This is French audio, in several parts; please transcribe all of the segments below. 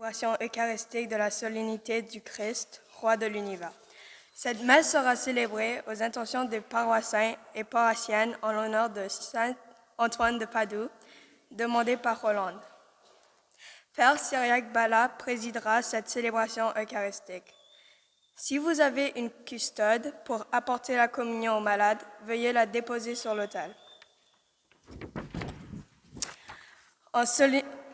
Célébration eucharistique de la solennité du Christ, roi de l'univers. Cette messe sera célébrée aux intentions des paroissiens et paroissiennes en l'honneur de Saint Antoine de Padoue, demandé par Hollande. Père Cyriaque Bala présidera cette célébration eucharistique. Si vous avez une custode pour apporter la communion aux malades, veuillez la déposer sur l'autel.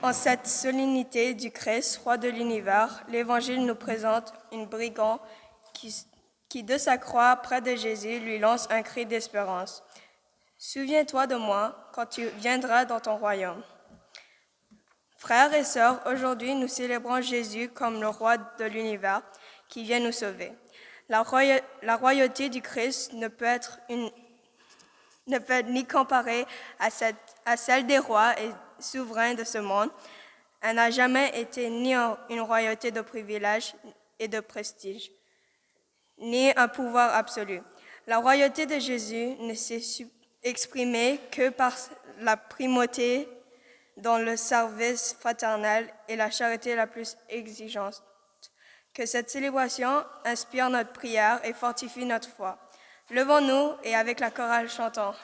En cette solennité du Christ, roi de l'univers, l'Évangile nous présente un brigand qui, de sa croix près de Jésus, lui lance un cri d'espérance. « Souviens-toi de moi quand tu viendras dans ton royaume. » Frères et sœurs, aujourd'hui nous célébrons Jésus comme le roi de l'univers qui vient nous sauver. La royauté du Christ ne peut être ni comparée à celle des rois et souverains de ce monde. Elle n'a jamais été ni une royauté de privilèges et de prestige, ni un pouvoir absolu. La royauté de Jésus ne s'est exprimée que par la primauté dans le service fraternel et la charité la plus exigeante. Que cette célébration inspire notre prière et fortifie notre foi. Levons-nous et avec la chorale chantons.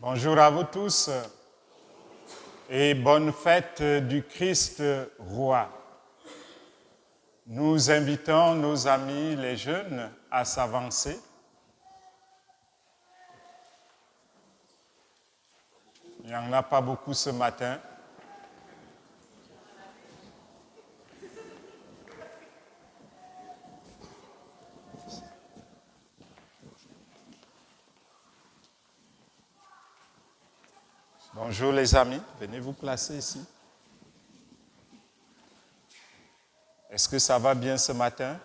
Bonjour à vous tous et bonne fête du Christ roi. Nous invitons nos amis les jeunes à s'avancer. Il n'y en a pas beaucoup ce matin. Bonjour les amis, venez vous placer ici. Est-ce que ça va bien ce matin?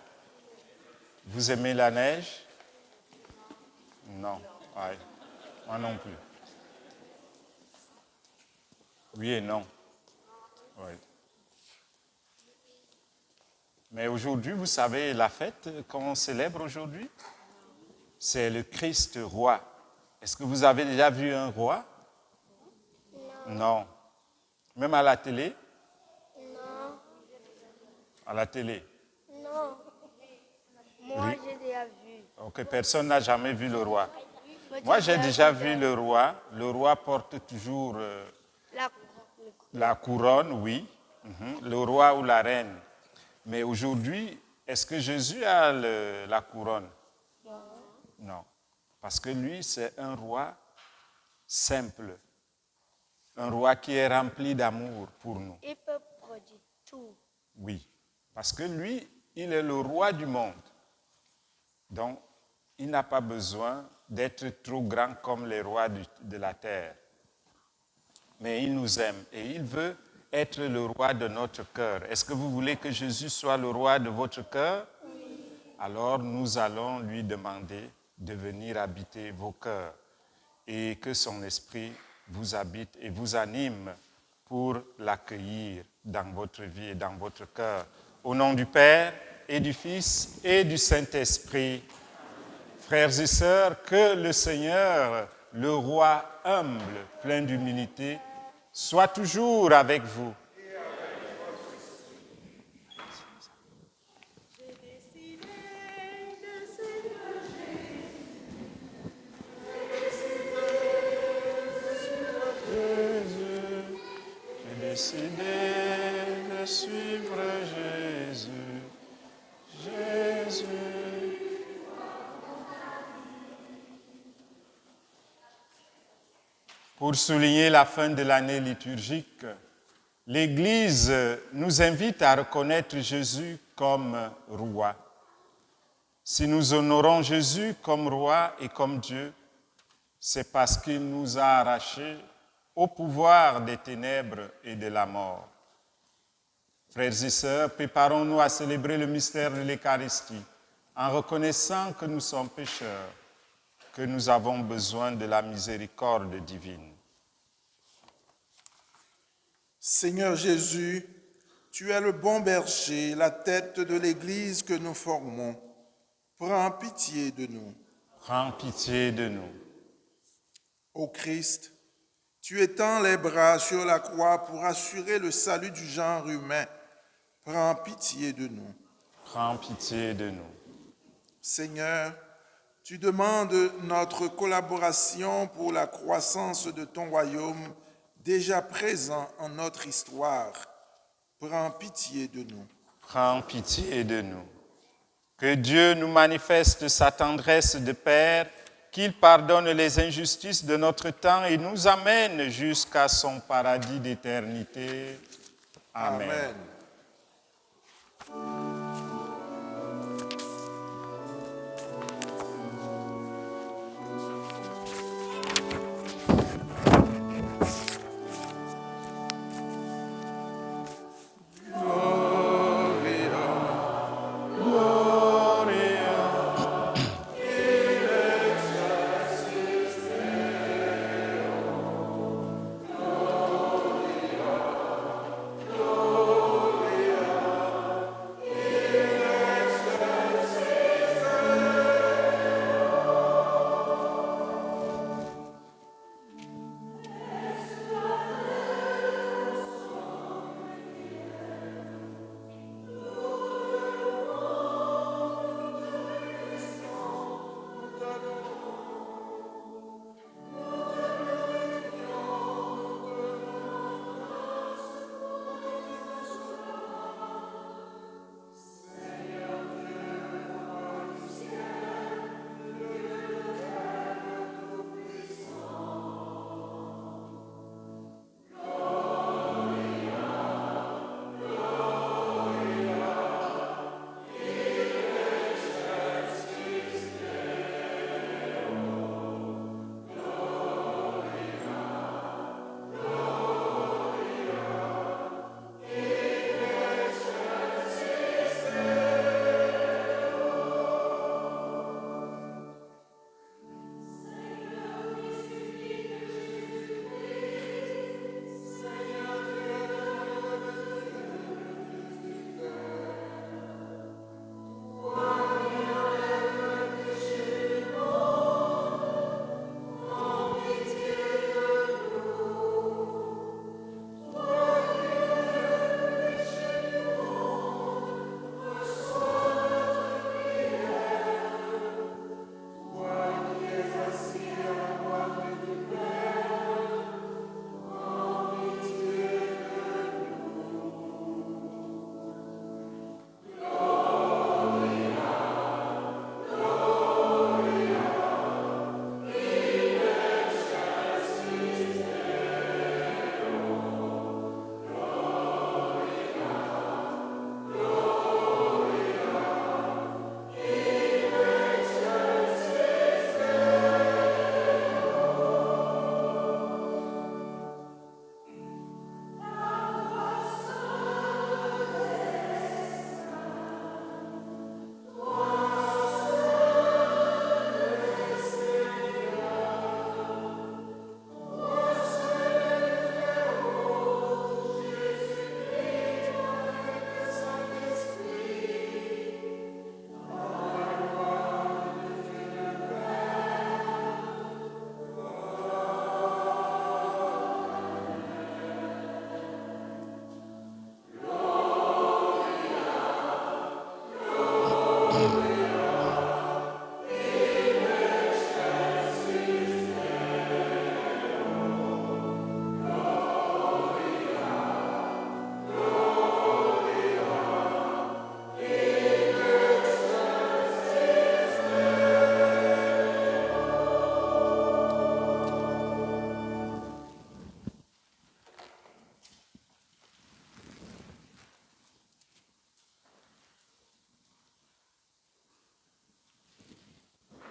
Vous aimez la neige? Non, ouais. Moi non plus. Oui et non. Oui. Mais aujourd'hui, vous savez, la fête qu'on célèbre aujourd'hui, c'est le Christ roi. Est-ce que vous avez déjà vu un roi? Non. Même à la télé? Non. À la télé? Non. Moi, Oui. j'ai déjà vu. Ok, personne n'a jamais vu le roi. Mais Moi, tu j'ai as déjà vu le roi. Le roi porte toujours la couronne, oui. Le roi ou la reine. Mais aujourd'hui, est-ce que Jésus a la couronne? Non. Non. Parce que lui, c'est un roi simple. Un roi qui est rempli d'amour pour nous. Il peut produire tout. Oui, parce que lui, il est le roi du monde. Donc, il n'a pas besoin d'être trop grand comme les rois de la terre. Mais il nous aime et il veut être le roi de notre cœur. Est-ce que vous voulez que Jésus soit le roi de votre cœur? Oui. Alors nous allons lui demander de venir habiter vos cœurs et que son esprit vous habite et vous anime pour l'accueillir dans votre vie et dans votre cœur. Au nom du Père et du Fils et du Saint-Esprit. Frères et sœurs, que le Seigneur, le roi humble, plein d'humilité, soit toujours avec vous. J'ai décidé de suivre Jésus. Jésus. Pour souligner la fin de l'année liturgique, l'Église nous invite à reconnaître Jésus comme roi. Si nous honorons Jésus comme roi et comme Dieu, c'est parce qu'il nous a arrachés au pouvoir des ténèbres et de la mort. Frères et sœurs, préparons-nous à célébrer le mystère de l'Eucharistie en reconnaissant que nous sommes pécheurs, que nous avons besoin de la miséricorde divine. Seigneur Jésus, tu es le bon berger, la tête de l'Église que nous formons. Prends pitié de nous. Prends pitié de nous. Ô Christ, tu étends les bras sur la croix pour assurer le salut du genre humain. Prends pitié de nous. Prends pitié de nous. Seigneur, tu demandes notre collaboration pour la croissance de ton royaume déjà présent en notre histoire. Prends pitié de nous. Prends pitié de nous. Que Dieu nous manifeste sa tendresse de Père, qu'il pardonne les injustices de notre temps et nous amène jusqu'à son paradis d'éternité. Amen. Amen.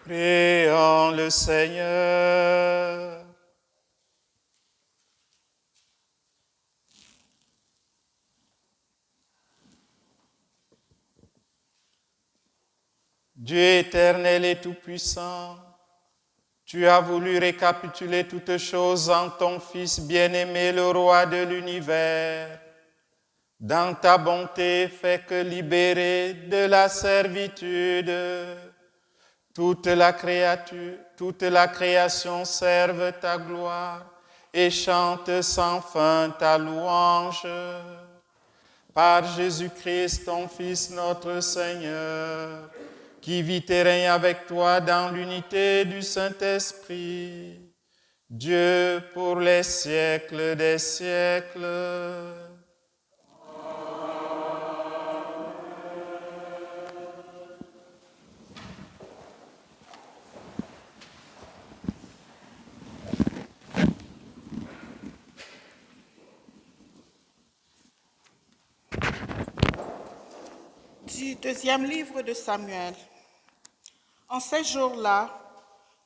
Prions le Seigneur. Dieu éternel et tout-puissant, tu as voulu récapituler toutes choses en ton Fils bien-aimé, le Roi de l'univers. Dans ta bonté, fais que libéré de la servitude, toute la création serve ta gloire et chante sans fin ta louange. Par Jésus-Christ, ton Fils, notre Seigneur, qui vit et règne avec toi dans l'unité du Saint-Esprit, Dieu pour les siècles des siècles. Du deuxième livre de Samuel. En ces jours-là,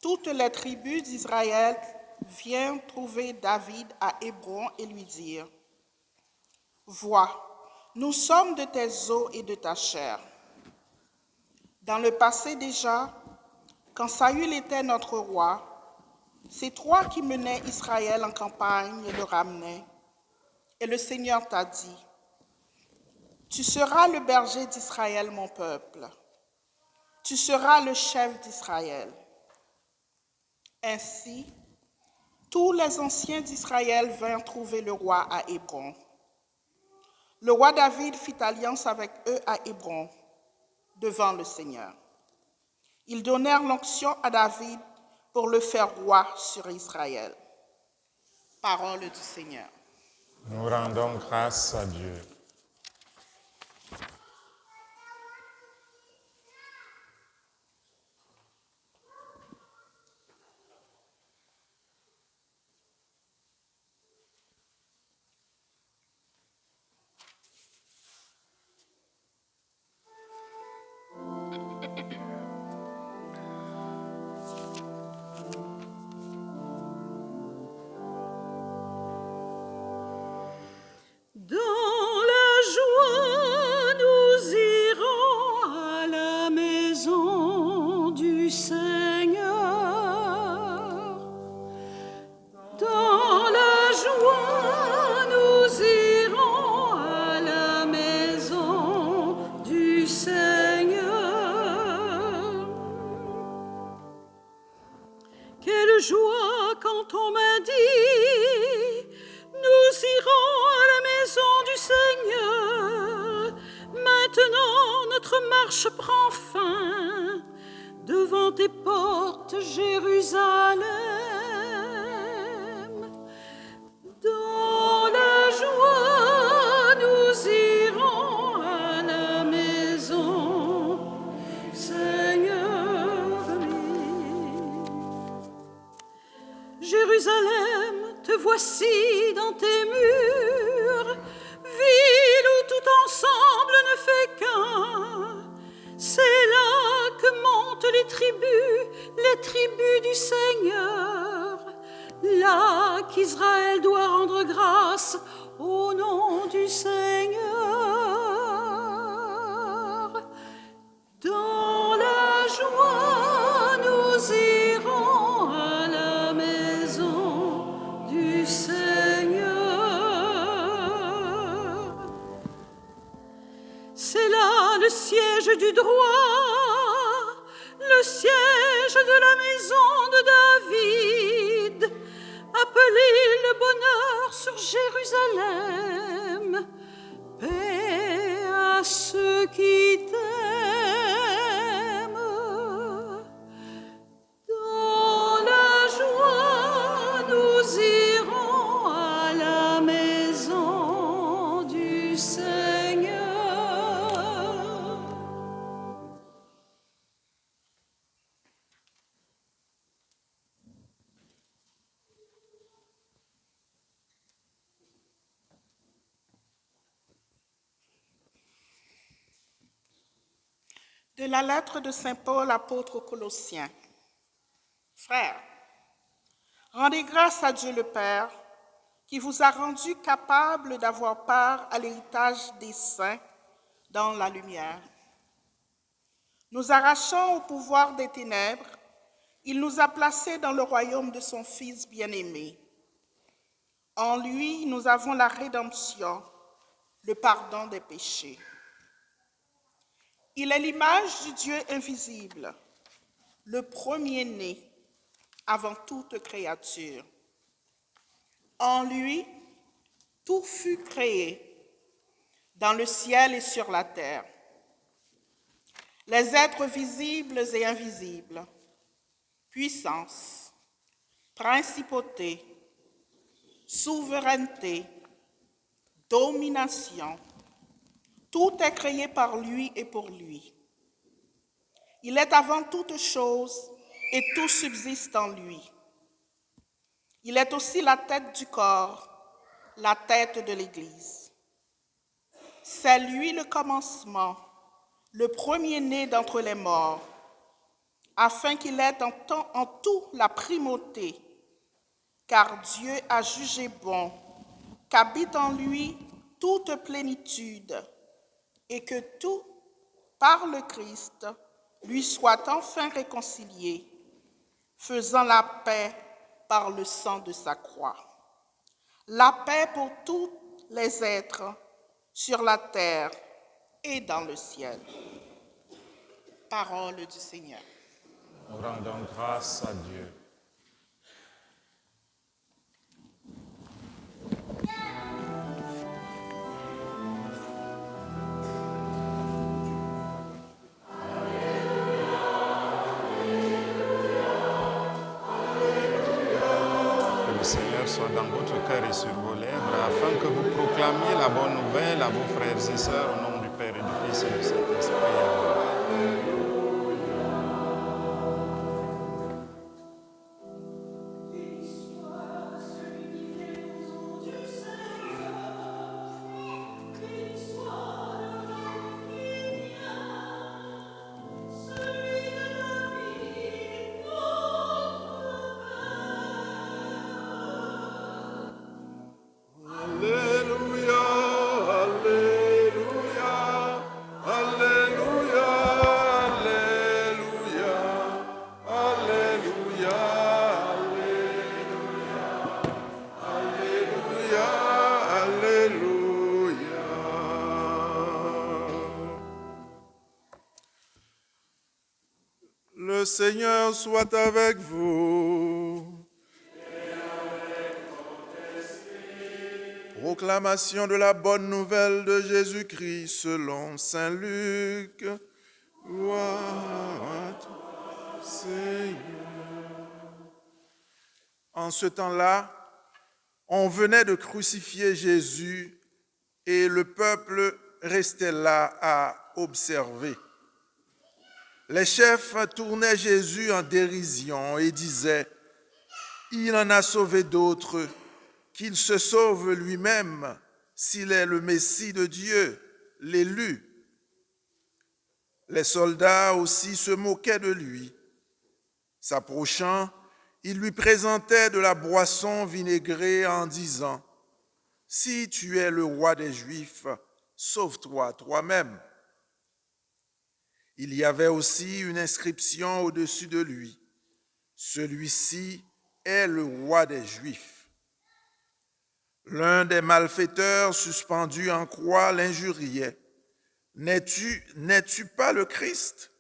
toutes les tribus d'Israël viennent trouver David à Hébron et lui dire : « Vois, nous sommes de tes os et de ta chair. Dans le passé déjà, quand Saül était notre roi, c'est toi qui menais Israël en campagne et le ramenais. Et le Seigneur t'a dit : tu seras le berger d'Israël, mon peuple. Tu seras le chef d'Israël. Ainsi, tous les anciens d'Israël vinrent trouver le roi à Hébron. Le roi David fit alliance avec eux à Hébron, devant le Seigneur. Ils donnèrent l'onction à David pour le faire roi sur Israël. Parole du Seigneur. Nous rendons grâce à Dieu. Prends fin devant tes portes, Jérusalem. Dans la joie, nous irons à la maison, Seigneur. Jérusalem, te voici dans tes murs, ville où tout ensemble ne fait qu'un. C'est là que montent les tribus du Seigneur, là qu'Israël doit rendre grâce au nom du Seigneur. Dans la joie, nous irons à la maison du Seigneur. C'est là le siège du droit, le siège de la maison de David. Appelez le bonheur sur Jérusalem. Paix à ceux qui t'aiment. Dans la joie, nous irons à la maison du Seigneur. De la lettre de Saint Paul, apôtre aux Colossiens. Frères, rendez grâce à Dieu le Père qui vous a rendu capable d'avoir part à l'héritage des saints dans la lumière. Nous arrachant au pouvoir des ténèbres, il nous a placés dans le royaume de son Fils bien-aimé. En lui, nous avons la rédemption, le pardon des péchés. Il est l'image du Dieu invisible, le premier-né avant toute créature. En lui, tout fut créé, dans le ciel et sur la terre. Les êtres visibles et invisibles, puissance, principauté, souveraineté, domination, tout est créé par lui et pour lui. Il est avant toute chose et tout subsiste en lui. Il est aussi la tête du corps, la tête de l'Église. C'est lui le commencement, le premier-né d'entre les morts, afin qu'il ait en tout la primauté, car Dieu a jugé bon qu'habite en lui toute plénitude et que tout, par le Christ, lui soit enfin réconcilié, faisant la paix par le sang de sa croix. La paix pour tous les êtres sur la terre et dans le ciel. Parole du Seigneur. Nous rendons grâce à Dieu. Que le Seigneur soit dans votre cœur et sur vos lèvres, afin que vous proclamiez la bonne nouvelle à vos frères et sœurs au nom du Père et du Fils et du Saint-Esprit. Amen. Le Seigneur soit avec vous. Proclamation de la bonne nouvelle de Jésus-Christ selon saint Luc. Gloire à toi, Seigneur. En ce temps-là, on venait de crucifier Jésus et le peuple restait là à observer. Les chefs tournaient Jésus en dérision et disaient « Il en a sauvé d'autres, qu'il se sauve lui-même s'il est le Messie de Dieu, l'élu. » Les soldats aussi se moquaient de lui. S'approchant, ils lui présentaient de la boisson vinaigrée en disant « Si tu es le roi des Juifs, sauve-toi toi-même. » Il y avait aussi une inscription au-dessus de lui. Celui-ci est le roi des Juifs. L'un des malfaiteurs suspendus en croix l'injuriait. N'es-tu pas le Christ?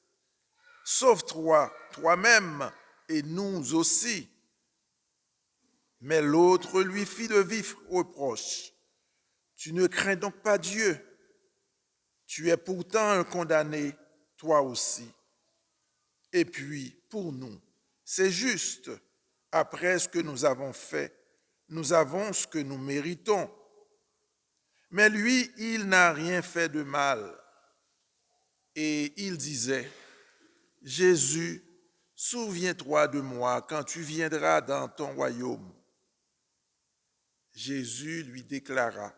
Sauve-toi toi-même et nous aussi. Mais l'autre lui fit de vifs reproches. Tu ne crains donc pas Dieu? Tu es pourtant un condamné, toi aussi. Et puis, pour nous, c'est juste. Après ce que nous avons fait, nous avons ce que nous méritons. Mais lui, il n'a rien fait de mal. Et il disait, Jésus, souviens-toi de moi quand tu viendras dans ton royaume. Jésus lui déclara,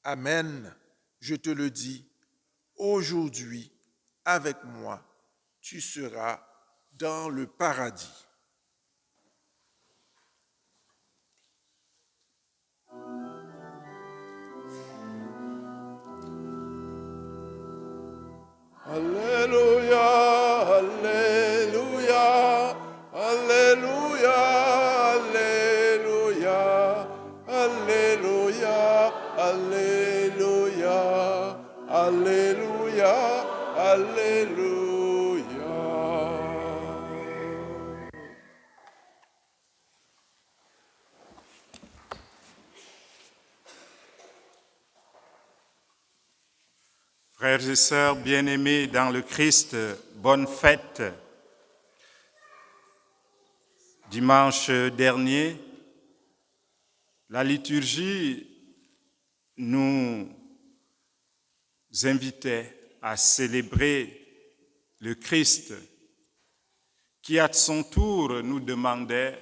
Amen, je te le dis, aujourd'hui, avec moi, tu seras dans le paradis. Alléluia, Alléluia. Frères et sœurs bien-aimés dans le Christ, bonne fête. Dimanche dernier, la liturgie nous invitait à célébrer le Christ qui, à son tour, nous demandait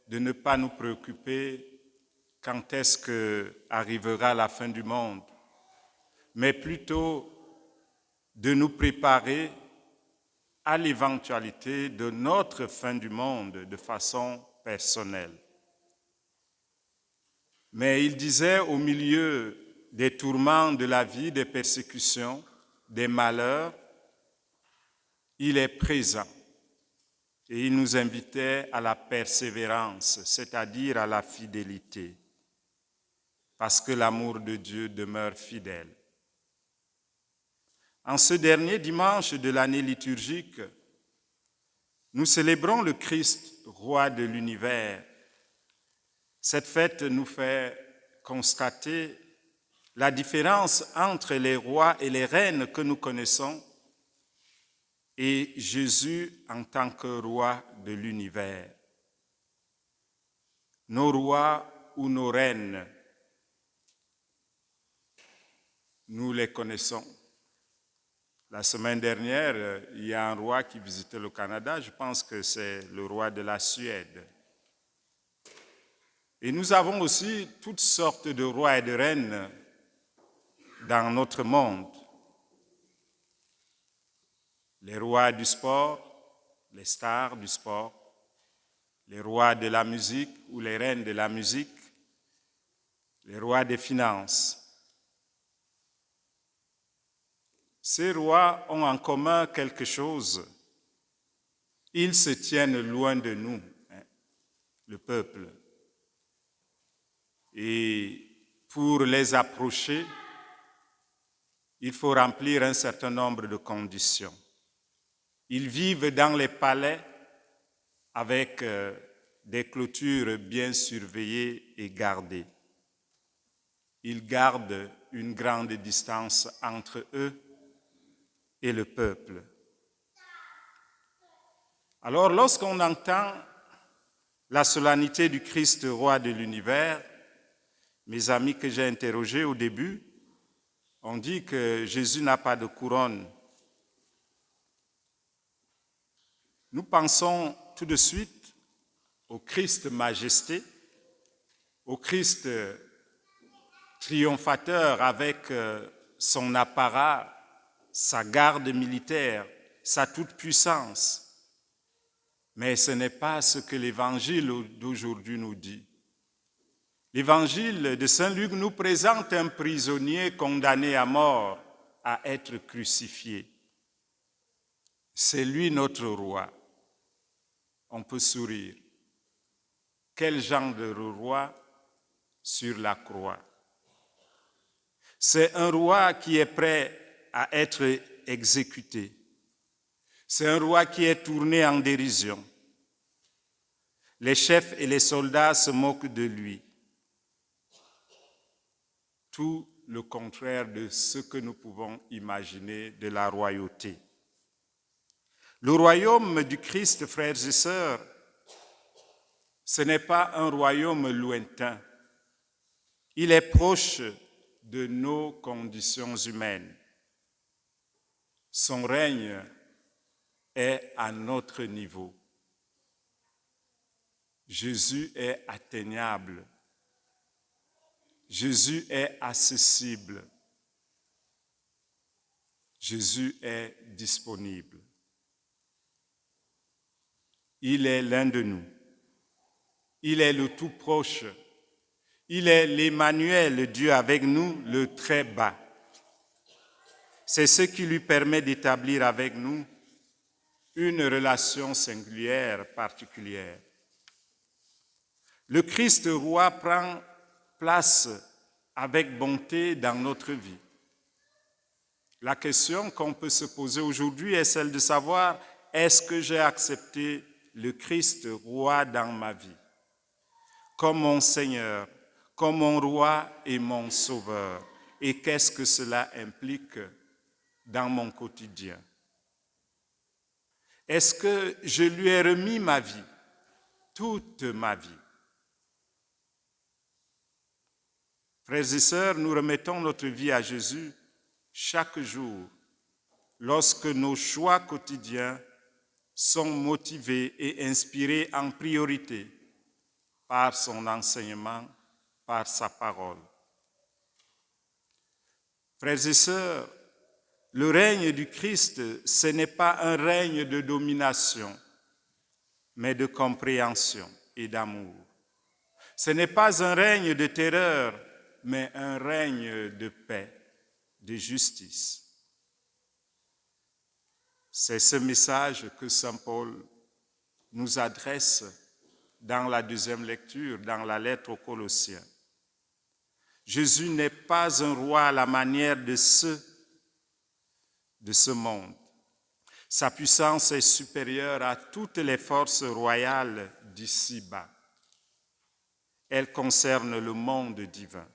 de ne pas nous préoccuper quand est-ce qu'arrivera la fin du monde, mais plutôt de nous préparer à l'éventualité de notre fin du monde de façon personnelle. Mais il disait, au milieu des tourments de la vie, des persécutions, des malheurs, il est présent. Et il nous invitait à la persévérance, c'est-à-dire à la fidélité, parce que l'amour de Dieu demeure fidèle. En ce dernier dimanche de l'année liturgique, nous célébrons le Christ, roi de l'univers. Cette fête nous fait constater la différence entre les rois et les reines que nous connaissons et Jésus en tant que roi de l'univers. Nos rois ou nos reines, nous les connaissons. La semaine dernière, il y a un roi qui visitait le Canada, je pense que c'est le roi de la Suède. Et nous avons aussi toutes sortes de rois et de reines dans notre monde. Les rois du sport, les stars du sport, les rois de la musique ou les reines de la musique, les rois des finances. Ces rois ont en commun quelque chose. Ils se tiennent loin de nous, le peuple. Et pour les approcher, il faut remplir un certain nombre de conditions. Ils vivent dans les palais avec des clôtures bien surveillées et gardées. Ils gardent une grande distance entre eux et le peuple. Alors, lorsqu'on entend la solennité du Christ, roi de l'univers, mes amis que j'ai interrogés au début ont dit que Jésus n'a pas de couronne. Nous pensons tout de suite au Christ majesté, au Christ triomphateur avec son apparat, sa garde militaire, sa toute-puissance. Mais ce n'est pas ce que l'Évangile d'aujourd'hui nous dit. L'Évangile de Saint Luc nous présente un prisonnier condamné à mort, à être crucifié. C'est lui notre roi. On peut sourire. Quel genre de roi sur la croix? C'est un roi qui est prêt à être exécuté. C'est un roi qui est tourné en dérision. Les chefs et les soldats se moquent de lui. Tout le contraire de ce que nous pouvons imaginer de la royauté. Le royaume du Christ, frères et sœurs, ce n'est pas un royaume lointain. Il est proche de nos conditions humaines. Son règne est à notre niveau. Jésus est atteignable. Jésus est accessible. Jésus est disponible. Il est l'un de nous. Il est le tout proche. Il est l'Emmanuel, le Dieu avec nous, le très bas. C'est ce qui lui permet d'établir avec nous une relation singulière, particulière. Le Christ roi prend place avec bonté dans notre vie. La question qu'on peut se poser aujourd'hui est celle de savoir, est-ce que j'ai accepté le Christ roi dans ma vie, comme mon Seigneur, comme mon roi et mon sauveur? Et qu'est-ce que cela implique dans mon quotidien? Est-ce que je lui ai remis ma vie, toute ma vie? Frères et sœurs, nous remettons notre vie à Jésus chaque jour lorsque nos choix quotidiens sont motivés et inspirés en priorité par son enseignement, par sa parole. Frères et sœurs, le règne du Christ, ce n'est pas un règne de domination, mais de compréhension et d'amour. Ce n'est pas un règne de terreur, mais un règne de paix, de justice. C'est ce message que saint Paul nous adresse dans la deuxième lecture, dans la lettre aux Colossiens. Jésus n'est pas un roi à la manière de ce monde. Sa puissance est supérieure à toutes les forces royales d'ici-bas. Elle concerne le monde divin.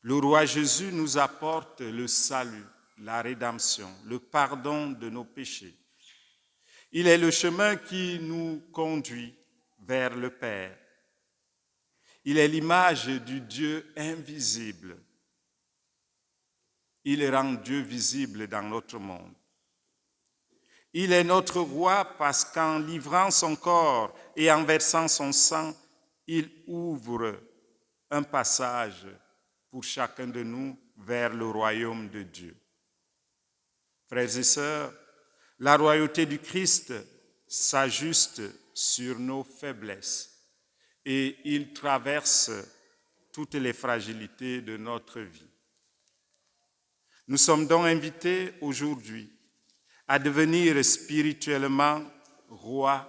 Le roi Jésus nous apporte le salut, la rédemption, le pardon de nos péchés. Il est le chemin qui nous conduit vers le Père. Il est l'image du Dieu invisible. Il rend Dieu visible dans notre monde. Il est notre roi parce qu'en livrant son corps et en versant son sang, il ouvre un passage pour chacun de nous vers le royaume de Dieu. Frères et sœurs, la royauté du Christ s'ajuste sur nos faiblesses et il traverse toutes les fragilités de notre vie. Nous sommes donc invités aujourd'hui à devenir spirituellement rois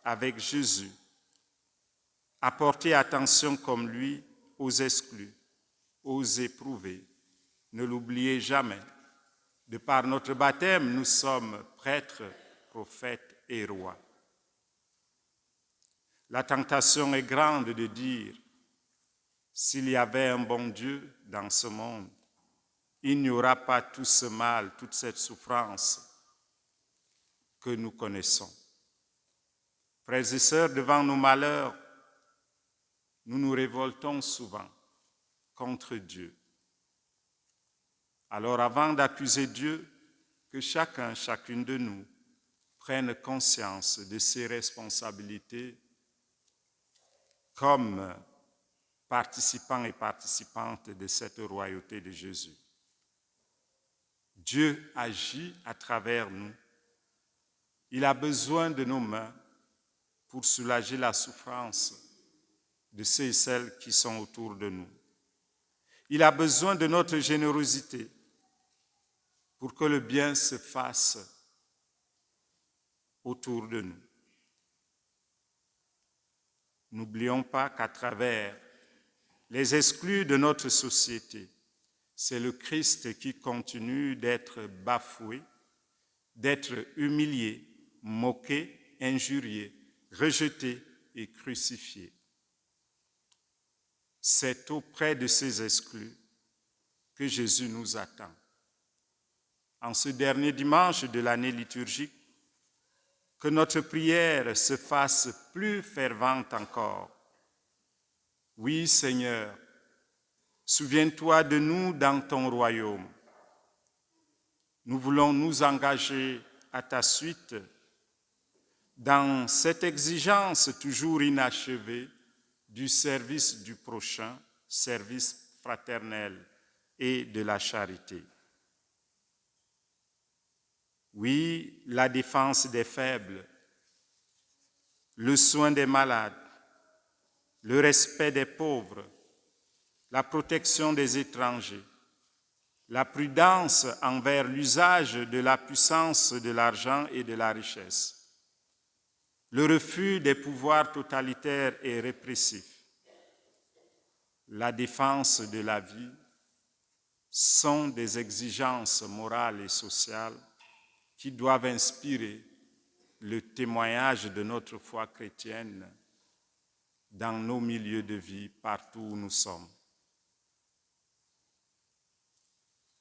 avec Jésus, à porter attention comme lui aux exclus, aux éprouvés. Ne l'oubliez jamais. De par notre baptême, nous sommes prêtres, prophètes et rois. La tentation est grande de dire, s'il y avait un bon Dieu dans ce monde, il n'y aura pas tout ce mal, toute cette souffrance que nous connaissons. Frères et sœurs, devant nos malheurs, nous nous révoltons souvent contre Dieu. Alors avant d'accuser Dieu, que chacune de nous prenne conscience de ses responsabilités comme participants et participantes de cette royauté de Jésus. Dieu agit à travers nous. Il a besoin de nos mains pour soulager la souffrance de ceux et celles qui sont autour de nous. Il a besoin de notre générosité pour que le bien se fasse autour de nous. N'oublions pas qu'à travers les exclus de notre société, c'est le Christ qui continue d'être bafoué, d'être humilié, moqué, injurié, rejeté et crucifié. C'est auprès de ces exclus que Jésus nous attend. En ce dernier dimanche de l'année liturgique, que notre prière se fasse plus fervente encore. Oui, Seigneur, souviens-toi de nous dans ton royaume. Nous voulons nous engager à ta suite dans cette exigence toujours inachevée du service du prochain, service fraternel et de la charité. Oui, la défense des faibles, le soin des malades, le respect des pauvres, la protection des étrangers, la prudence envers l'usage de la puissance de l'argent et de la richesse, le refus des pouvoirs totalitaires et répressifs, la défense de la vie, sont des exigences morales et sociales qui doivent inspirer le témoignage de notre foi chrétienne dans nos milieux de vie, partout où nous sommes.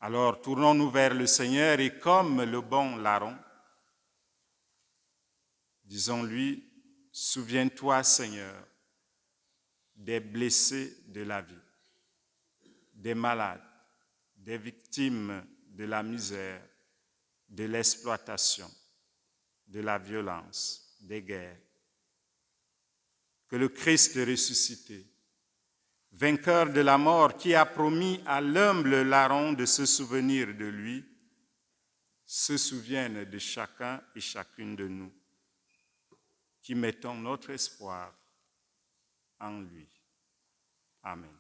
Alors, tournons-nous vers le Seigneur et comme le bon larron, disons-lui, souviens-toi, Seigneur, des blessés de la vie, des malades, des victimes de la misère, de l'exploitation, de la violence, des guerres. Que le Christ ressuscité, vainqueur de la mort, qui a promis à l'humble larron de se souvenir de lui, se souvienne de chacun et chacune de nous, qui mettons notre espoir en lui. Amen.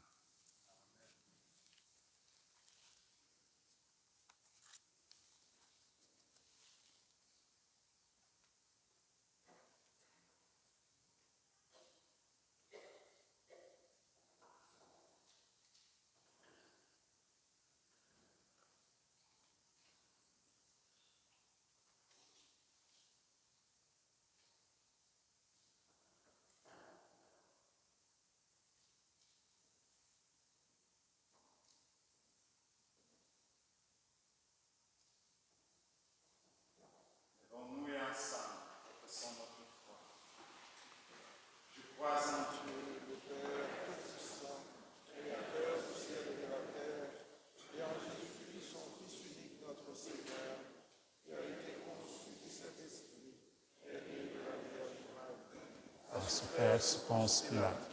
Ce Père Ponce Pilate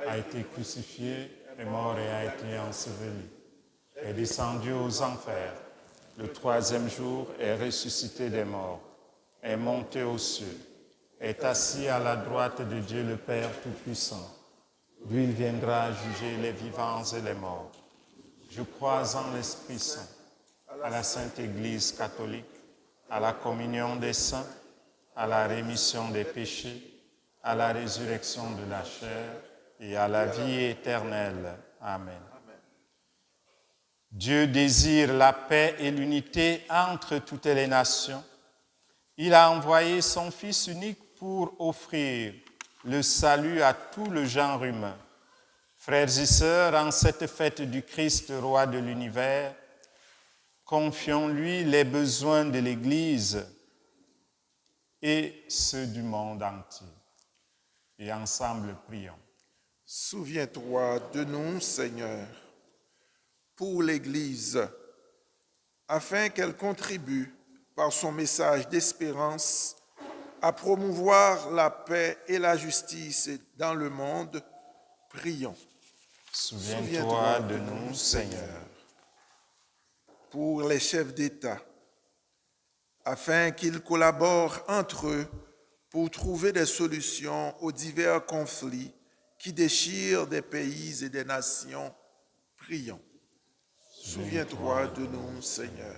a été crucifié, est mort et a été enseveli, est descendu aux enfers. Le troisième jour est ressuscité des morts, est monté aux cieux, est assis à la droite de Dieu le Père Tout-Puissant. D'où il viendra juger les vivants et les morts. Je crois en l'Esprit Saint, à la Sainte Église catholique, à la communion des saints, à la rémission des péchés, à la résurrection de la chair et à la vie éternelle. Amen. Dieu désire la paix et l'unité entre toutes les nations. Il a envoyé son Fils unique pour offrir le salut à tout le genre humain. Frères et sœurs, en cette fête du Christ, roi de l'univers, confions-lui les besoins de l'Église et ceux du monde entier. Et ensemble, prions. Souviens-toi de nous, Seigneur, pour l'Église, afin qu'elle contribue par son message d'espérance à promouvoir la paix et la justice dans le monde. Prions. Souviens-toi de nous, Seigneur. Pour les chefs d'État, afin qu'ils collaborent entre eux pour trouver des solutions aux divers conflits qui déchirent des pays et des nations. Prions. Souviens-toi de nous, Seigneur.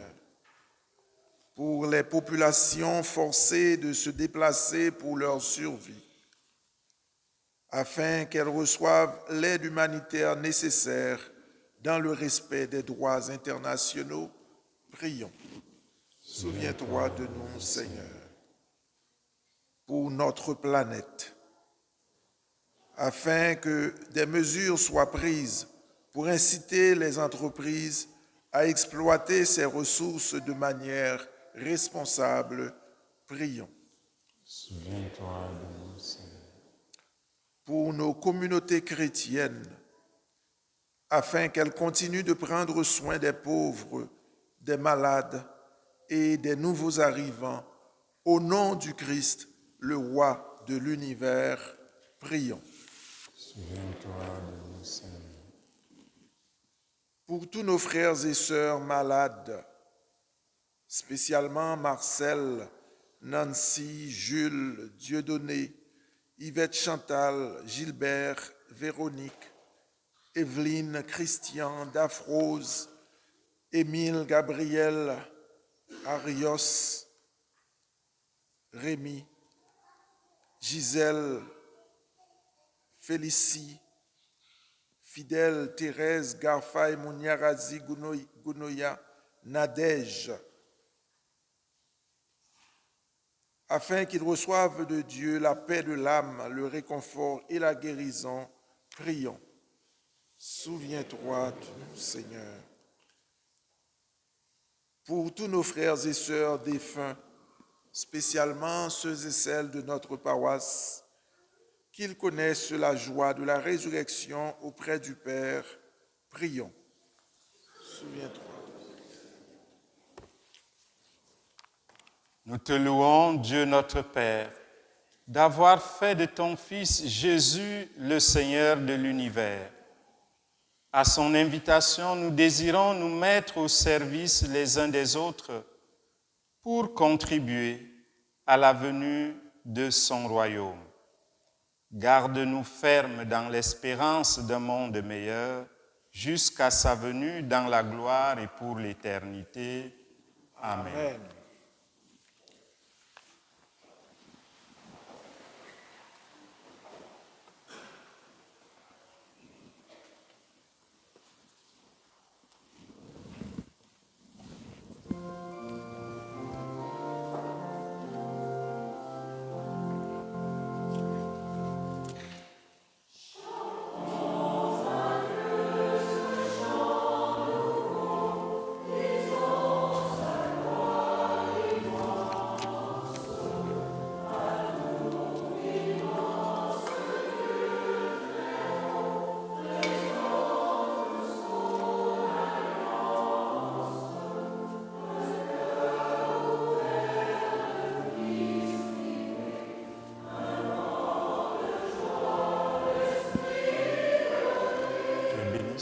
Pour les populations forcées de se déplacer pour leur survie, afin qu'elles reçoivent l'aide humanitaire nécessaire dans le respect des droits internationaux, prions. Souviens-toi de nous, Seigneur. Pour notre planète, afin que des mesures soient prises pour inciter les entreprises à exploiter ces ressources de manière responsable, prions. Souviens-toi de nous, Seigneur. Pour nos communautés chrétiennes, afin qu'elles continuent de prendre soin des pauvres, des malades et des nouveaux arrivants, au nom du Christ, le roi de l'univers, prions. Souviens-toi de nous, Seigneur. Pour tous nos frères et sœurs malades, spécialement Marcel, Nancy, Jules, Dieudonné, Yvette Chantal, Gilbert, Véronique, Evelyne, Christian, Daphrose, Émile, Gabriel, Arios, Rémi, Gisèle, Félicie, Fidèle, Thérèse, Garfaï, Mouniarazi, Gounoya, Nadège, afin qu'ils reçoivent de Dieu la paix de l'âme, le réconfort et la guérison. Prions. Souviens-toi de nous, Seigneur. Pour tous nos frères et sœurs défunts, spécialement ceux et celles de notre paroisse, qu'ils connaissent la joie de la résurrection auprès du Père, prions. Souviens-toi. Nous te louons, Dieu notre Père, d'avoir fait de ton Fils Jésus le Seigneur de l'univers. À son invitation, nous désirons nous mettre au service les uns des autres pour contribuer à la venue de son royaume. Garde-nous fermes dans l'espérance d'un monde meilleur jusqu'à sa venue dans la gloire et pour l'éternité. Amen. Amen.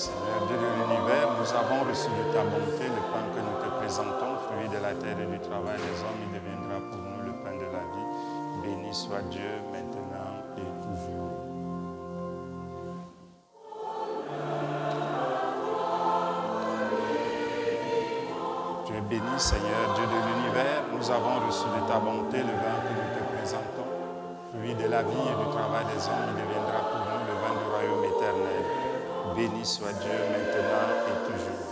Seigneur Dieu de l'univers, nous avons reçu de ta bonté le pain que nous te présentons, fruit de la terre et du travail des hommes, il deviendra pour nous le pain de la vie. Béni soit Dieu maintenant et toujours. Tu es béni, Seigneur Dieu de l'univers, nous avons reçu de ta bonté le vin que nous te présentons, fruit de la vie et du travail des hommes, il deviendra pour nous le vin du royaume éternel. Béni soit Dieu maintenant et toujours.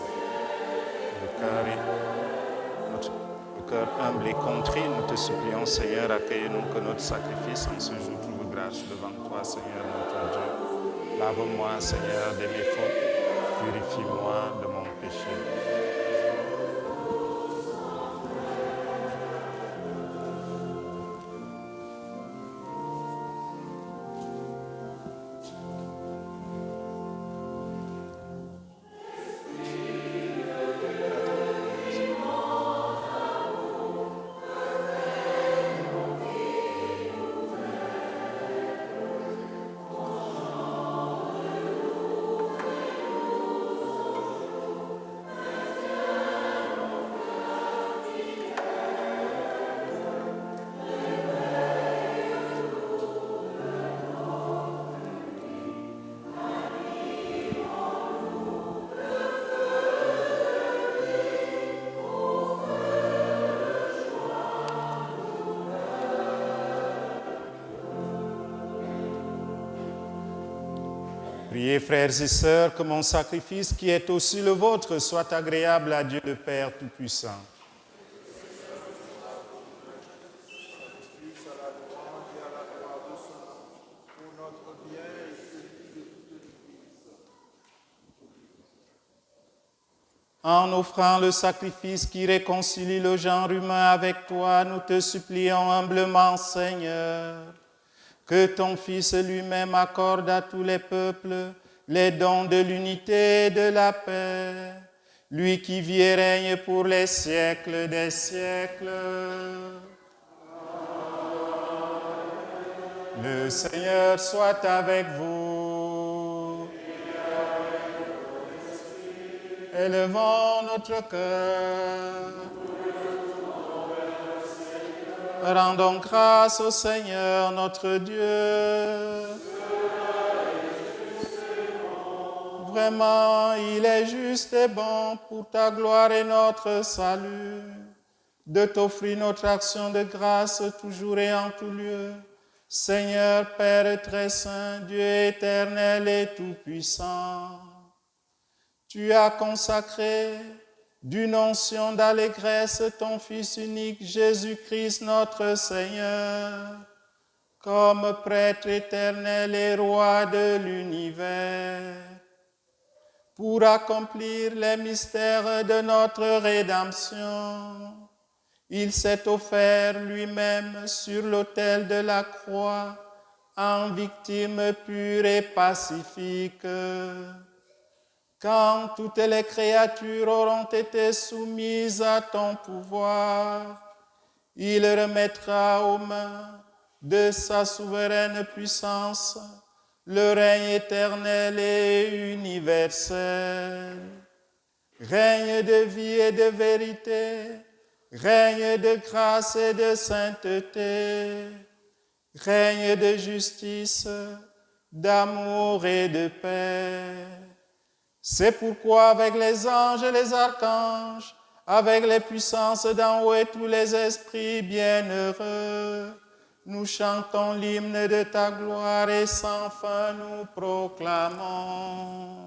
Le cœur humble et contrit, nous te supplions, Seigneur, accueille-nous que notre sacrifice en ce jour trouve grâce devant toi, Seigneur notre Dieu. Lave-moi, Seigneur, de mes fautes, purifie-moi de mon péché. Priez, frères et sœurs, que mon sacrifice, qui est aussi le vôtre, soit agréable à Dieu le Père Tout-Puissant. En offrant le sacrifice qui réconcilie le genre humain avec toi, nous te supplions humblement, Seigneur, que ton Fils lui-même accorde à tous les peuples les dons de l'unité et de la paix, lui qui vit et règne pour les siècles des siècles. Le Seigneur soit avec vous. Élevons notre cœur. Rendons grâce au Seigneur notre Dieu. Vraiment, il est juste et bon pour ta gloire et notre salut, de t'offrir notre action de grâce toujours et en tout lieu, Seigneur Père très saint, Dieu éternel et tout-puissant, tu as consacré d'une onction d'allégresse ton Fils unique Jésus-Christ notre Seigneur, comme prêtre éternel et roi de l'univers, pour accomplir les mystères de notre rédemption. Il s'est offert lui-même sur l'autel de la croix en victime pure et pacifique. Quand toutes les créatures auront été soumises à ton pouvoir, il remettra aux mains de sa souveraine puissance le règne éternel et universel. Règne de vie et de vérité, règne de grâce et de sainteté, règne de justice, d'amour et de paix. C'est pourquoi avec les anges et les archanges, avec les puissances d'en haut et tous les esprits bienheureux, nous chantons l'hymne de ta gloire et sans fin nous proclamons.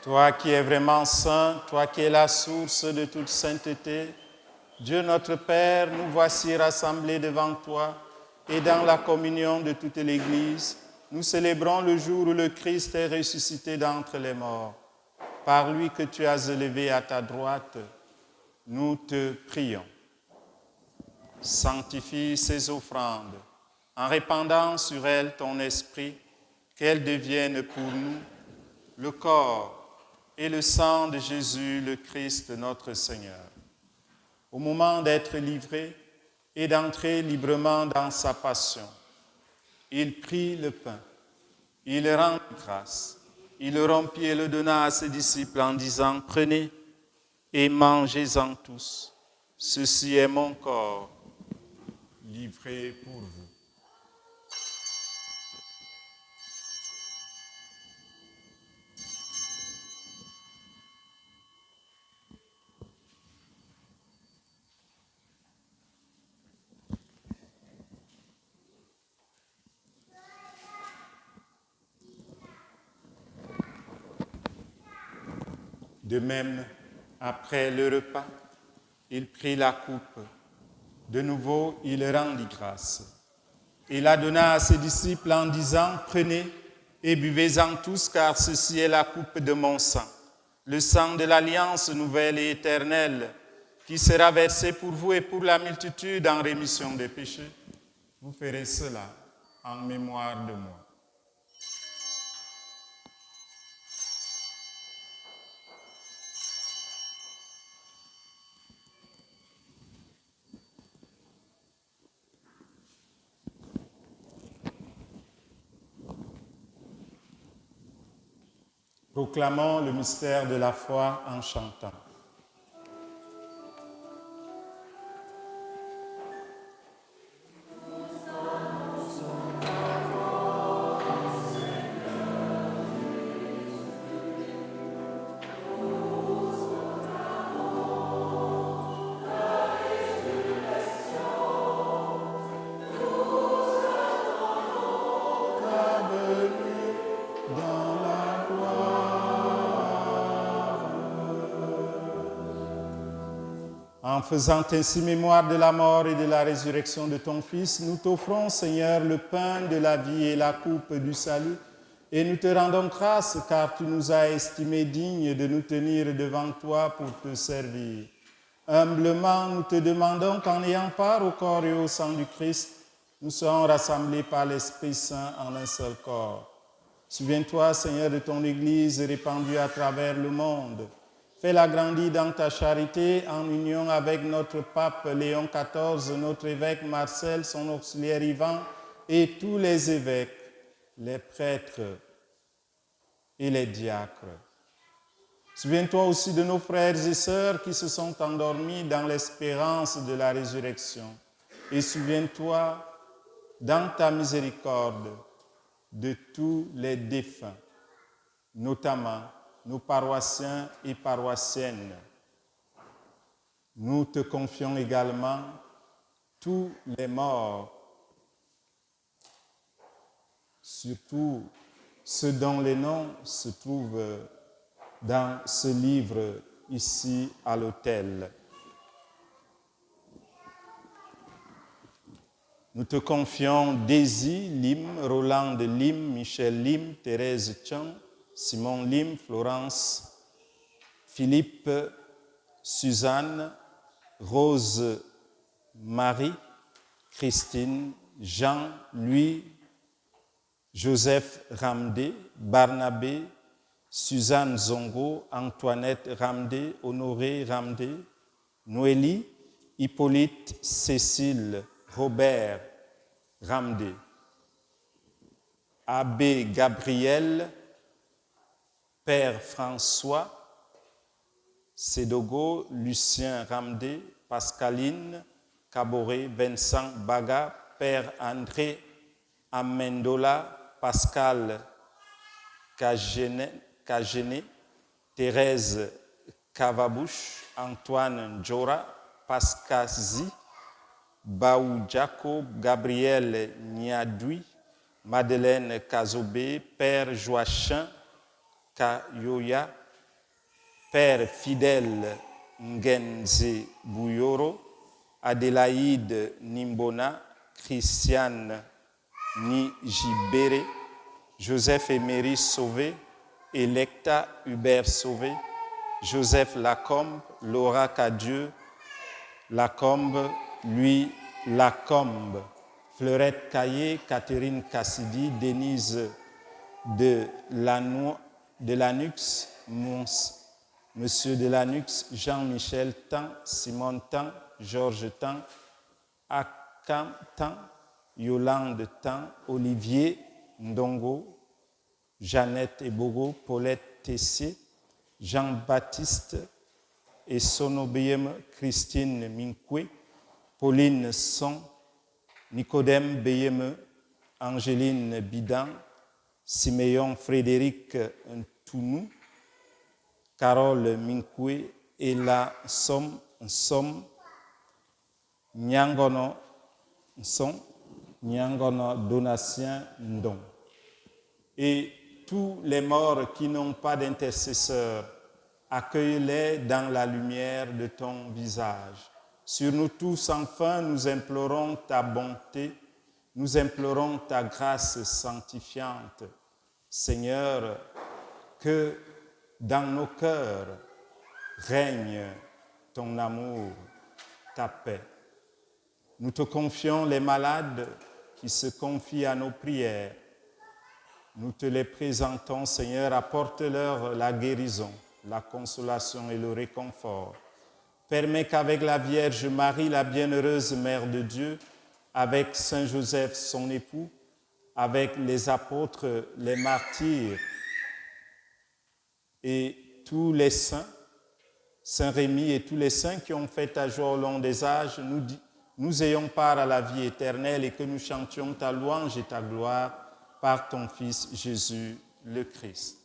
Toi qui es vraiment saint, toi qui es la source de toute sainteté, Dieu notre Père, nous voici rassemblés devant toi et dans la communion de toute l'Église, nous célébrons le jour où le Christ est ressuscité d'entre les morts. Par lui que tu as élevé à ta droite, nous te prions. Sanctifie ces offrandes en répandant sur elles ton esprit, qu'elles deviennent pour nous le corps et le sang de Jésus, le Christ, notre Seigneur. Au moment d'être livré et d'entrer librement dans sa passion, il prit le pain, il rendit grâce, il le rompit et le donna à ses disciples en disant « Prenez et mangez-en tous, ceci est mon corps, livré pour vous. » De même, après le repas, il prit la coupe. De nouveau, il rendit grâce. Il la donna à ses disciples en disant « Prenez et buvez-en tous, car ceci est la coupe de mon sang, le sang de l'alliance nouvelle et éternelle, qui sera versé pour vous et pour la multitude en rémission des péchés. Vous ferez cela en mémoire de moi. » Proclamons le mystère de la foi en chantant. En faisant ainsi mémoire de la mort et de la résurrection de ton Fils, nous t'offrons, Seigneur, le pain de la vie et la coupe du salut, et nous te rendons grâce car tu nous as estimés dignes de nous tenir devant toi pour te servir. Humblement, nous te demandons qu'en ayant part au corps et au sang du Christ, nous soyons rassemblés par l'Esprit Saint en un seul corps. Souviens-toi, Seigneur, de ton Église répandue à travers le monde. Fais-la grandir dans ta charité en union avec notre pape Léon XIV, notre évêque Marcel, son auxiliaire Ivan et tous les évêques, les prêtres et les diacres. Souviens-toi aussi de nos frères et sœurs qui se sont endormis dans l'espérance de la résurrection. Et souviens-toi, dans ta miséricorde, de tous les défunts, notamment nos paroissiens et paroissiennes. Nous te confions également tous les morts, surtout ceux dont les noms se trouvent dans ce livre ici à l'autel. Nous te confions Daisy Lim, Roland Lim, Michel Lim, Thérèse Chang, Simon Lim, Florence, Philippe, Suzanne, Rose, Marie, Christine, Jean, Louis, Joseph Ramdé, Barnabé, Suzanne Zongo, Antoinette Ramdé, Honoré Ramdé, Noélie, Hippolyte, Cécile, Robert Ramdé, Abbé Gabriel, Père François, Sédogo, Lucien Ramdé, Pascaline, Caboret, Vincent Baga, Père André Amendola, Pascal Cagené, Thérèse Cavabouche, Antoine Djora, Pascazi, Baou Jacob, Gabriel Niadoui, Madeleine Kazobé, Père Joachim Kayoya, Père Fidèle Ngenze Bouyoro, Adélaïde Nimbona, Christiane Nijibere, Joseph Emery Sauvé, Electa Hubert Sauvé, Joseph Lacombe, Laura Cadieux Lacombe, Louis Lacombe, Fleurette Caillé, Catherine Cassidy, Denise de Lanux, Monsieur de Lanux, Jean-Michel Tan, Simone Tan, Georges Tan, Akam Tan, Yolande Tan, Olivier Ndongo, Jeannette Ebogo, Paulette Tessier, Jean-Baptiste et Sonobeyem, Christine Minkwe, Pauline Son, Nicodème Beyeme, Angéline Bidan, Siméon Frédéric Ntounou, Carole Minkwe, Ella Som, Nyangono Son, Nyangono Donatien Ndon. Et tous les morts qui n'ont pas d'intercesseur, accueille-les dans la lumière de ton visage. Sur nous tous, enfin, nous implorons ta bonté, nous implorons ta grâce sanctifiante. Seigneur, que dans nos cœurs règne ton amour, ta paix. Nous te confions les malades qui se confient à nos prières. Nous te les présentons, Seigneur, apporte-leur la guérison, la consolation et le réconfort. Permets qu'avec la Vierge Marie, la bienheureuse Mère de Dieu, avec Saint Joseph, son époux, avec les apôtres, les martyrs et tous les saints, Saint Rémy et tous les saints qui ont fait ta joie au long des âges, nous ayons part à la vie éternelle et que nous chantions ta louange et ta gloire par ton Fils Jésus le Christ.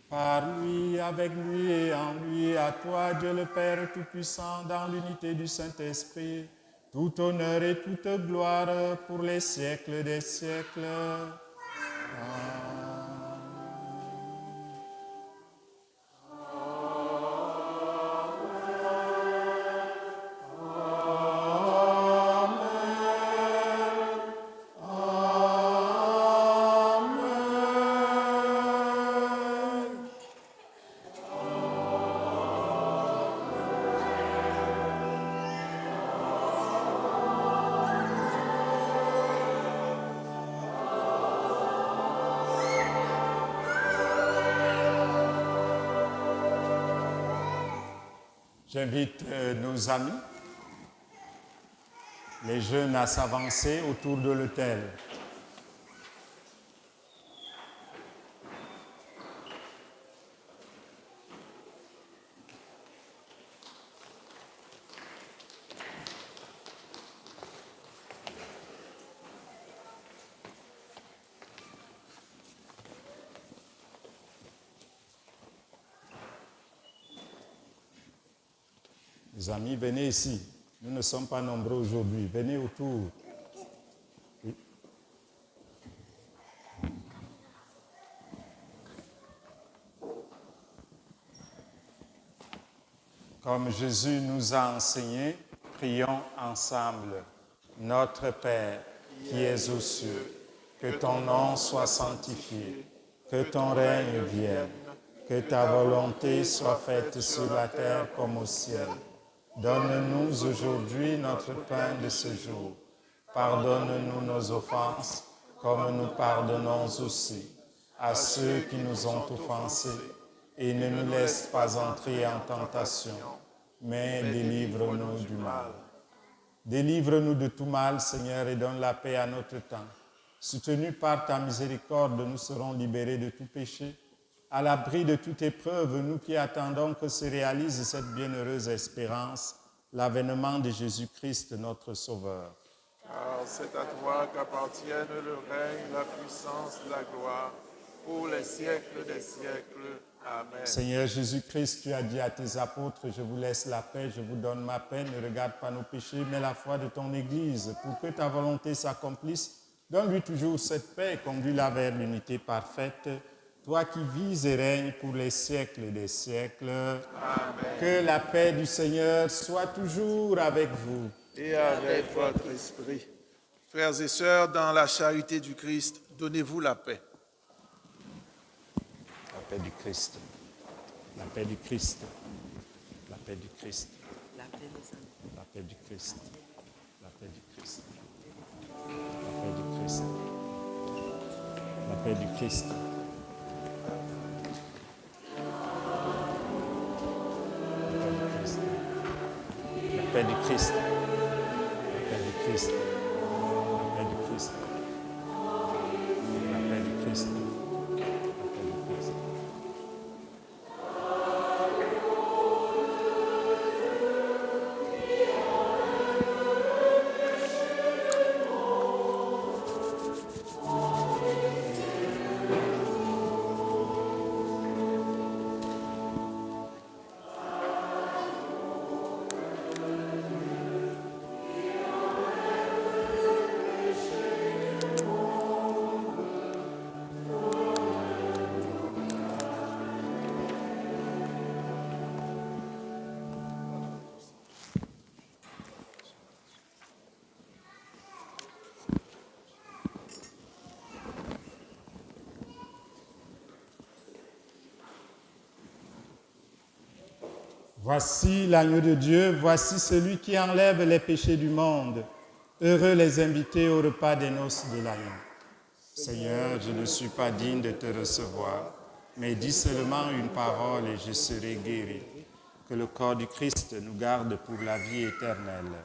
Par lui, avec lui et en lui, à toi, Dieu le Père Tout-Puissant, dans l'unité du Saint-Esprit, tout honneur et toute gloire pour les siècles des siècles. Amen. J'invite nos amis, les jeunes, à s'avancer autour de l'autel. Les amis, venez ici. Nous ne sommes pas nombreux aujourd'hui. Venez autour. Oui. Comme Jésus nous a enseigné, prions ensemble. Notre Père, qui es aux cieux, que ton nom soit sanctifié, que ton règne vienne, que ta volonté soit faite sur la terre comme au ciel. Donne-nous aujourd'hui notre pain de ce jour. Pardonne-nous nos offenses, comme nous pardonnons aussi à ceux qui nous ont offensés. Et ne nous laisse pas entrer en tentation, mais délivre-nous du mal. Délivre-nous de tout mal, Seigneur, et donne la paix à notre temps. Soutenus par ta miséricorde, nous serons libérés de tout péché. À l'abri de toute épreuve, nous qui attendons que se réalise cette bienheureuse espérance, l'avènement de Jésus-Christ, notre Sauveur. Car c'est à toi qu'appartiennent le règne, la puissance, la gloire, pour les siècles des siècles. Amen. Seigneur Jésus-Christ, tu as dit à tes apôtres, je vous laisse la paix, je vous donne ma paix, ne regarde pas nos péchés, mais la foi de ton Église. Pour que ta volonté s'accomplisse, donne-lui toujours cette paix et conduis-la vers l'unité parfaite. Toi qui vis et règnes pour les siècles des siècles. Amen. Que la paix du Seigneur soit toujours avec vous. Et avec votre esprit. Frères et sœurs, dans la charité du Christ, donnez-vous la paix. La paix du Christ. La paix du Christ. La paix du Christ. La paix du Christ. La paix du Christ. La paix du Christ. La paix du Christ. La paix du Christ. La paix du Christ. La paix du Christ. La paix du Christ. Voici l'agneau de Dieu, voici celui qui enlève les péchés du monde. Heureux les invités au repas des noces de l'agneau. Seigneur, je ne suis pas digne de te recevoir, mais dis seulement une parole et je serai guéri. Que le corps du Christ nous garde pour la vie éternelle. Amen.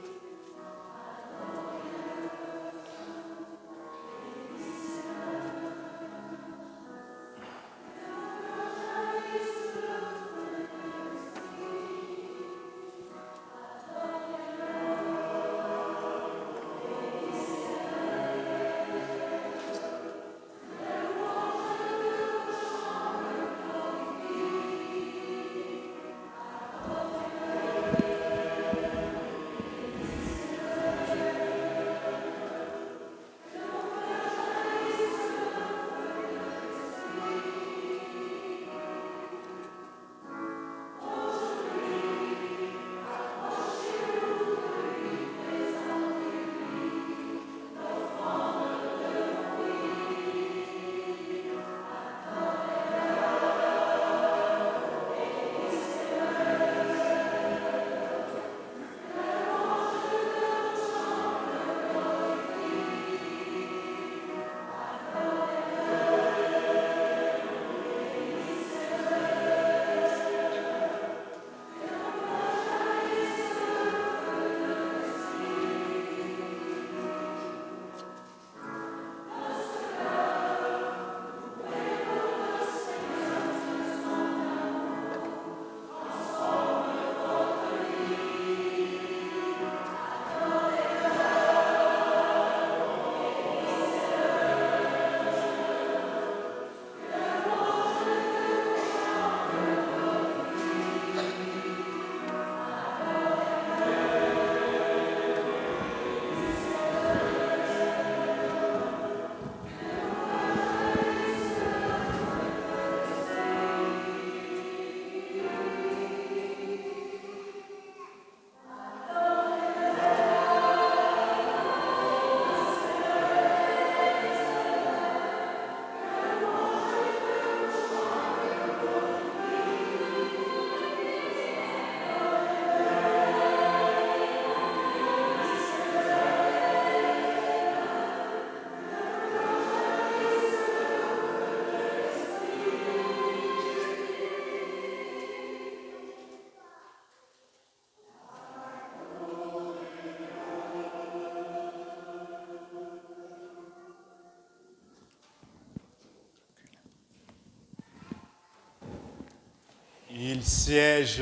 Il siège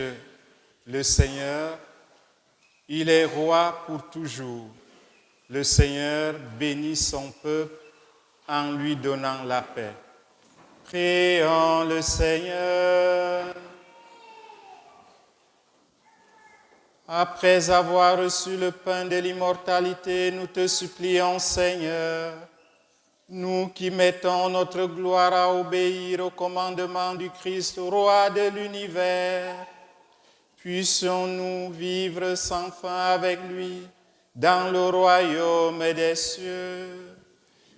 le Seigneur, il est roi pour toujours. Le Seigneur bénit son peuple en lui donnant la paix. Prions le Seigneur. Après avoir reçu le pain de l'immortalité, nous te supplions, Seigneur, nous qui mettons notre gloire à obéir au commandement du Christ, roi de l'univers, puissions-nous vivre sans fin avec lui dans le royaume des cieux.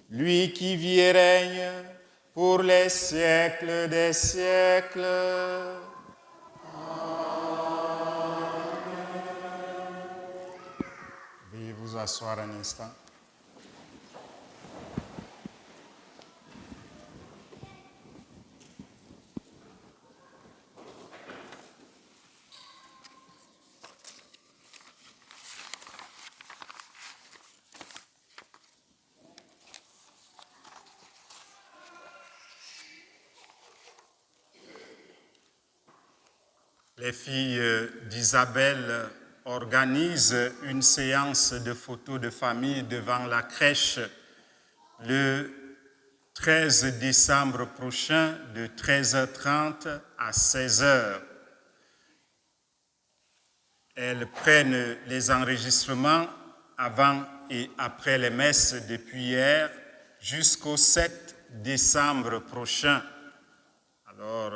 Lui qui vit et règne pour les siècles des siècles. Veuillez vous asseoir un instant. Les filles d'Isabelle organisent une séance de photos de famille devant la crèche le 13 décembre prochain de 13h30 à 16h. Elles prennent les enregistrements avant et après les messes depuis hier jusqu'au 7 décembre prochain. Alors,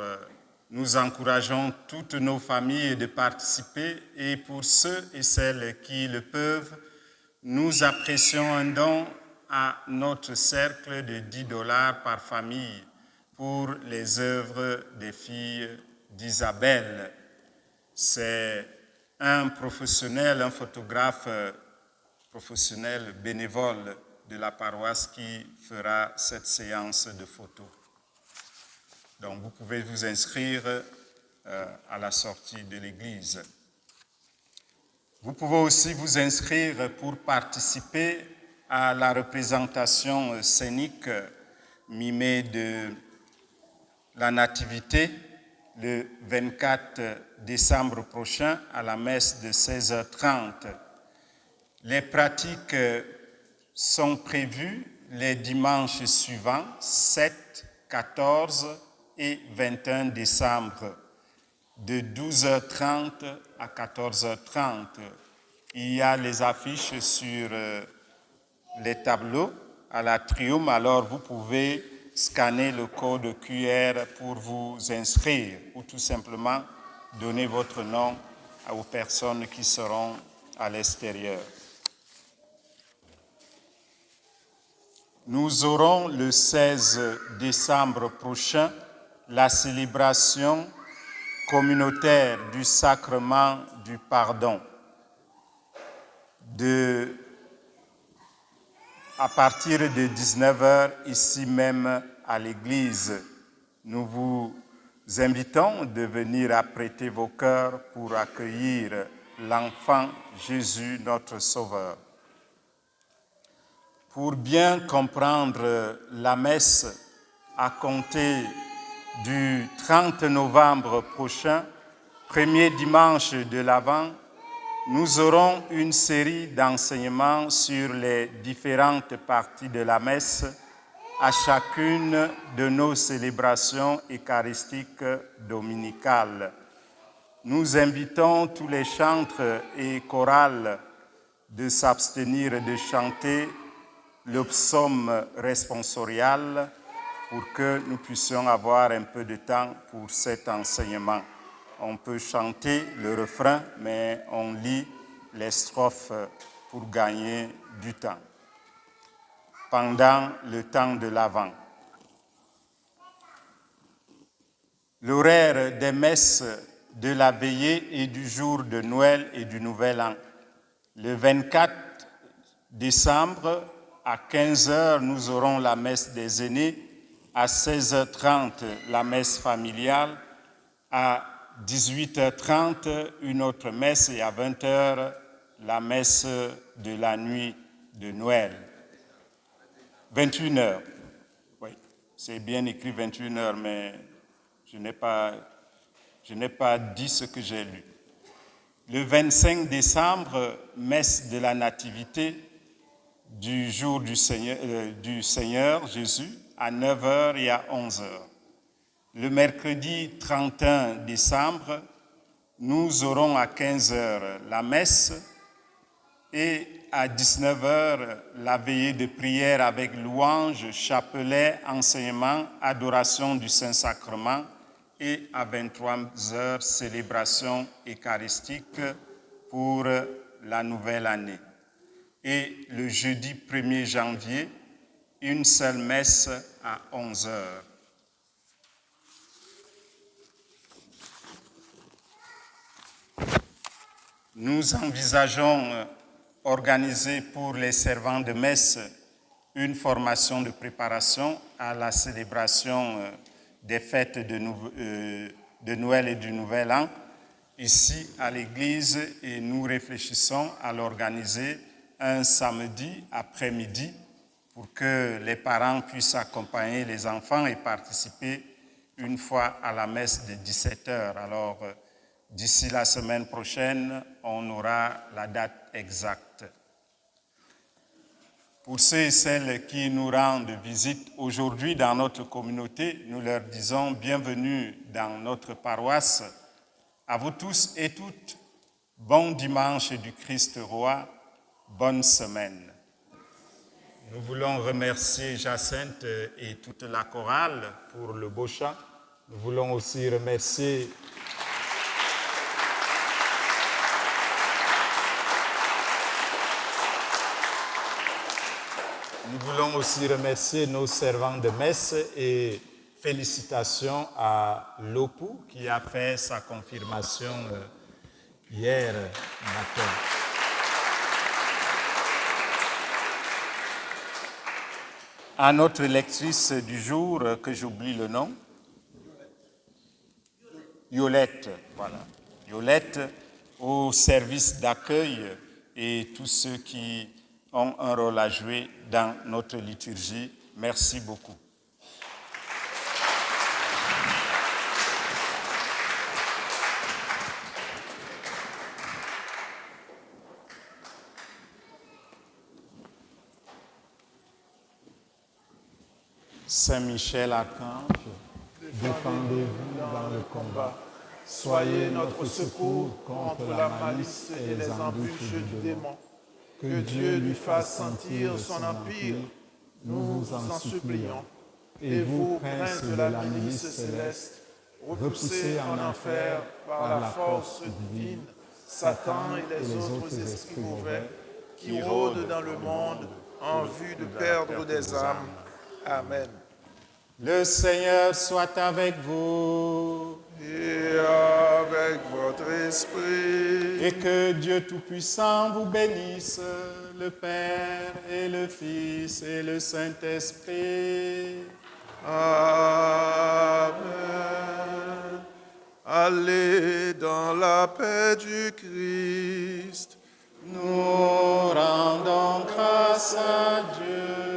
nous encourageons toutes nos familles de participer et pour ceux et celles qui le peuvent, nous apprécions un don à notre cercle de $10 par famille pour les œuvres des filles d'Isabelle. C'est un professionnel, un photographe professionnel bénévole de la paroisse qui fera cette séance de photos. Donc, vous pouvez vous inscrire à la sortie de l'église. Vous pouvez aussi vous inscrire pour participer à la représentation scénique mimée de la Nativité le 24 décembre prochain à la messe de 16h30. Les pratiques sont prévues les dimanches suivants, 7, 14 et 21 décembre, de 12h30 à 14h30. Il y a les affiches sur les tableaux à l'atrium, alors vous pouvez scanner le code QR pour vous inscrire ou tout simplement donner votre nom aux personnes qui seront à l'extérieur. Nous aurons le 16 décembre prochain la célébration communautaire du sacrement du pardon. À partir de 19h, ici même à l'église, nous vous invitons de venir apprêter vos cœurs pour accueillir l'enfant Jésus, notre Sauveur. Pour bien comprendre la messe à compter du 30 novembre prochain, premier dimanche de l'Avent, nous aurons une série d'enseignements sur les différentes parties de la messe à chacune de nos célébrations eucharistiques dominicales. Nous invitons tous les chantres et chorales de s'abstenir de chanter le psaume responsorial pour que nous puissions avoir un peu de temps pour cet enseignement. On peut chanter le refrain, mais on lit les strophes pour gagner du temps. Pendant le temps de l'Avent. L'horaire des messes de la veillée et du jour de Noël et du Nouvel An. Le 24 décembre, à 15h, nous aurons la messe des aînés. À 16h30, la messe familiale. À 18h30, une autre messe. Et à 20h, la messe de la nuit de Noël. 21h. Oui, c'est bien écrit 21h, mais je Je n'ai pas dit ce que j'ai lu. Le 25 décembre, messe de la Nativité du jour du Seigneur Jésus à 9h et à 11h. Le mercredi 31 décembre, nous aurons à 15h la messe et à 19h la veillée de prière avec louange, chapelet, enseignement, adoration du Saint-Sacrement et à 23h célébration eucharistique pour la nouvelle année. Et le jeudi 1er janvier, une seule messe à 11h. Nous envisageons organiser pour les servants de messe une formation de préparation à la célébration des fêtes de Noël et du Nouvel An ici à l'église, et nous réfléchissons à l'organiser un samedi après-midi pour que les parents puissent accompagner les enfants et participer une fois à la messe de 17h. Alors, d'ici la semaine prochaine, on aura la date exacte. Pour ceux et celles qui nous rendent visite aujourd'hui dans notre communauté, nous leur disons bienvenue dans notre paroisse. À vous tous et toutes, bon dimanche du Christ roi, bonne semaine. Nous voulons remercier Jacinthe et toute la chorale pour le beau chant. Nous voulons aussi remercier nos servants de messe et félicitations à Lopou qui a fait sa confirmation hier matin. À notre lectrice du jour, que j'oublie le nom, Yolette, voilà. Yolette, au service d'accueil et tous ceux qui ont un rôle à jouer dans notre liturgie. Merci beaucoup. Saint Michel Archange, défendez-vous dans le combat. Soyez notre secours contre la malice et les embûches du démon. Que Dieu lui fasse sentir son empire, nous vous en supplions. Et vous, princes de la milice céleste, repoussez en enfer par la force divine Satan et les autres esprits mauvais qui rôdent dans le monde en vue de perdre des âmes. Amen. Le Seigneur soit avec vous. Et avec votre esprit. Et que Dieu Tout-Puissant vous bénisse, le Père et le Fils et le Saint-Esprit. Amen. Allez dans la paix du Christ. Nous rendons grâce à Dieu.